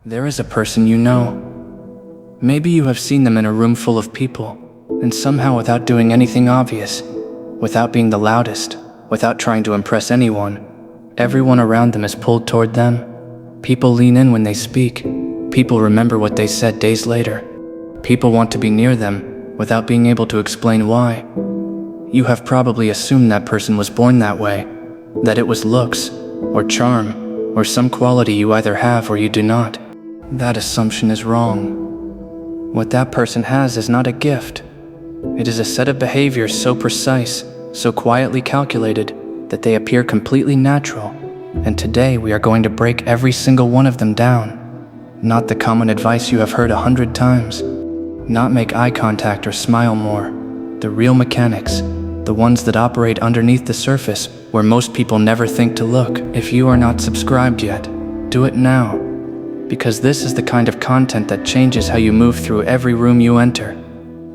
There is a person you know. Maybe you have seen them in a room full of people, and somehow without doing anything obvious, without being the loudest, without trying to impress anyone, everyone around them is pulled toward them. People lean in when they speak. People remember what they said days later. People want to be near them, without being able to explain why. You have probably assumed that person was born that way, that it was looks, or charm, or some quality you either have or you do not. That assumption is wrong. What that person has is not a gift. It is a set of behaviors so precise, so quietly calculated, that they appear completely natural. And today we are going to break every single one of them down. Not the common advice you have heard 100 times. Not make eye contact or smile more. The real mechanics, the ones that operate underneath the surface, where most people never think to look. If you are not subscribed yet, do it now. Because this is the kind of content that changes how you move through every room you enter.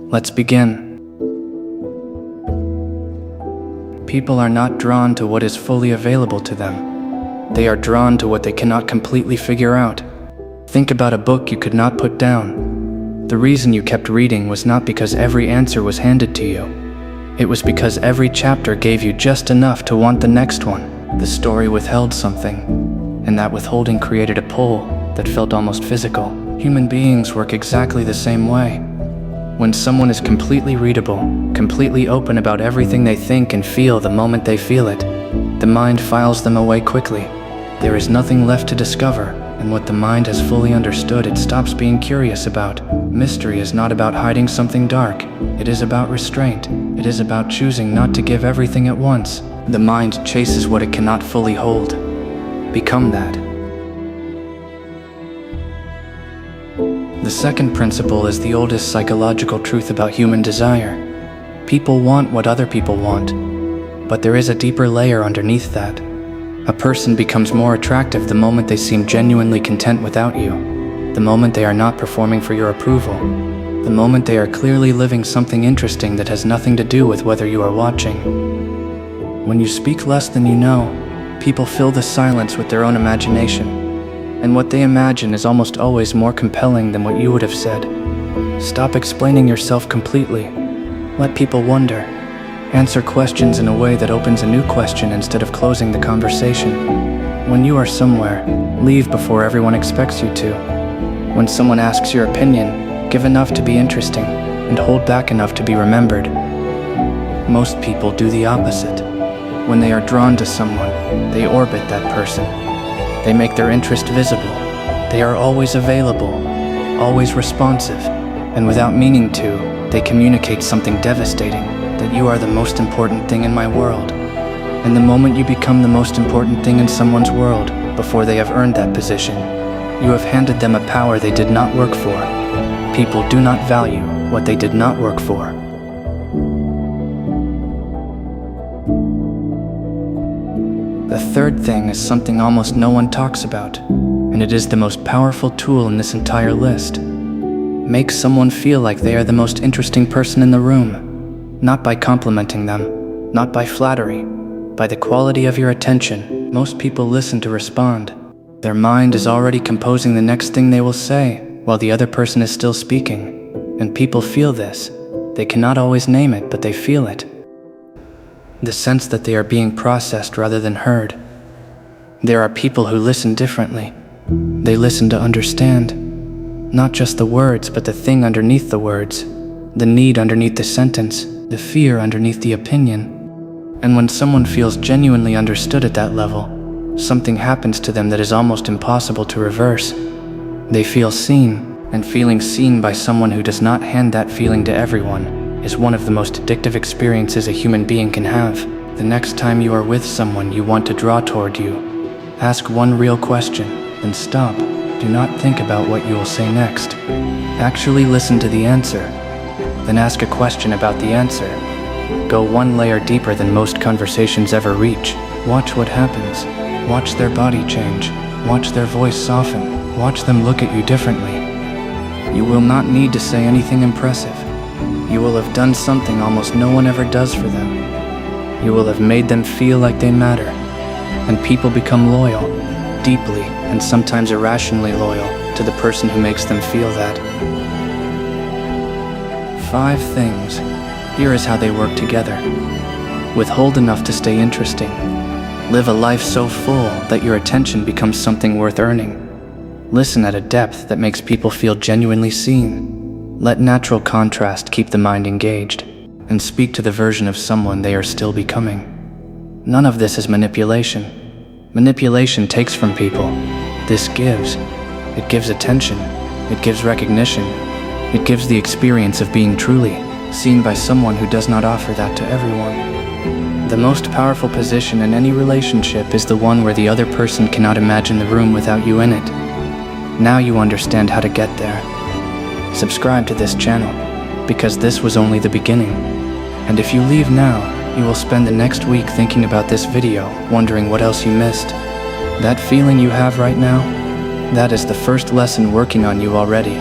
Let's begin. People are not drawn to what is fully available to them. They are drawn to what they cannot completely figure out. Think about a book you could not put down. The reason you kept reading was not because every answer was handed to you. It was because every chapter gave you just enough to want the next one. The story withheld something, and that withholding created a pull that felt almost physical. Human beings work exactly the same way. When someone is completely readable, completely open about everything they think and feel the moment they feel it, the mind files them away quickly. There is nothing left to discover, and what the mind has fully understood, it stops being curious about. Mystery is not about hiding something dark. It is about restraint. It is about choosing not to give everything at once. The mind chases what it cannot fully hold. Become that. The second principle is the oldest psychological truth about human desire. People want what other people want, but there is a deeper layer underneath that. A person becomes more attractive the moment they seem genuinely content without you, the moment they are not performing for your approval, the moment they are clearly living something interesting that has nothing to do with whether you are watching. When you speak less than you know, people fill the silence with their own imagination. And what they imagine is almost always more compelling than what you would have said. Stop explaining yourself completely. Let people wonder. Answer questions in a way that opens a new question instead of closing the conversation. When you are somewhere, leave before everyone expects you to. When someone asks your opinion, give enough to be interesting, and hold back enough to be remembered. Most people do the opposite. When they are drawn to someone, they orbit that person. They make their interest visible. They are always available, always responsive, and without meaning to, they communicate something devastating, that you are the most important thing in my world. And the moment you become the most important thing in someone's world, before they have earned that position, you have handed them a power they did not work for. People do not value what they did not work for. The third thing is something almost no one talks about, and it is the most powerful tool in this entire list. Make someone feel like they are the most interesting person in the room, not by complimenting them, not by flattery, by the quality of your attention. Most people listen to respond. Their mind is already composing the next thing they will say, while the other person is still speaking. And people feel this. They cannot always name it, but they feel it. The sense that they are being processed rather than heard. There are people who listen differently. They listen to understand. Not just the words, but the thing underneath the words. The need underneath the sentence. The fear underneath the opinion. And when someone feels genuinely understood at that level, something happens to them that is almost impossible to reverse. They feel seen, and feeling seen by someone who does not hand that feeling to everyone is one of the most addictive experiences a human being can have. The next time you are with someone you want to draw toward you, ask one real question, then stop. Do not think about what you will say next. Actually listen to the answer, then ask a question about the answer. Go one layer deeper than most conversations ever reach. Watch what happens. Watch their body change. Watch their voice soften. Watch them look at you differently. You will not need to say anything impressive. You will have done something almost no one ever does for them. You will have made them feel like they matter. And people become loyal, deeply and sometimes irrationally loyal, to the person who makes them feel that. 5 things. Here is how they work together. Withhold enough to stay interesting. Live a life so full that your attention becomes something worth earning. Listen at a depth that makes people feel genuinely seen. Let natural contrast keep the mind engaged, and speak to the version of someone they are still becoming. None of this is manipulation. Manipulation takes from people. This gives. It gives attention. It gives recognition. It gives the experience of being truly seen by someone who does not offer that to everyone. The most powerful position in any relationship is the one where the other person cannot imagine the room without you in it. Now you understand how to get there. Subscribe to this channel, because this was only the beginning. And if you leave now, you will spend the next week thinking about this video, wondering what else you missed. That feeling you have right now, that is the first lesson working on you already.